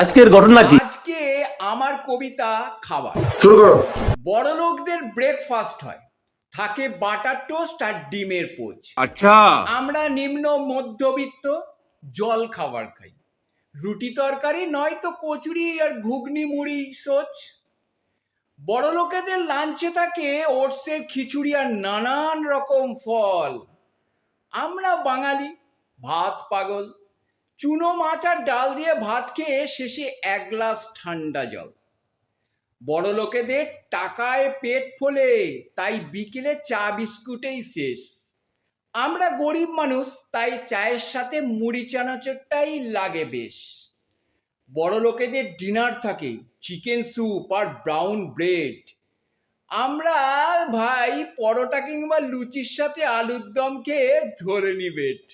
আজকের ঘটনা কি? আজকে আমার কবিতা খাবার। শুরু করো। বড় লোকদের ব্রেকফাস্ট হয়, থাকে বাটার টোস্ট আর ডিমের পোচ। আচ্ছা। আমরা নিম্ন মধ্যবিত্ত জল খাবার খাই, রুটি তরকারি নয়তো কচুরি আর ঘুগনি মুড়ি সোচ। বড় লোকেদের লাঞ্চে থাকে ওটসের খিচুড়ি আর নানান রকম ফল। আমরা বাঙালি ভাত পাগল, চুনো মাছ আর ডাল দিয়ে ভাত খেয়ে শেষে এক গ্লাস ঠান্ডা জল। বড় লোকেদের টাকায় পেট ফোলে, তাই বিকেলে চা বিস্কুটেই শেষ। আমরা গরিব মানুষ, তাই চায়ের সাথে মুড়ি চানাচুরটাই লাগে বেশ। বড় লোকেদের ডিনার থাকে চিকেন স্যুপ আর ব্রাউন ব্রেড। আমরা ভাই পরোটা কিংবা লুচির সাথে আলুর দম খেয়ে ধরে নি পেট।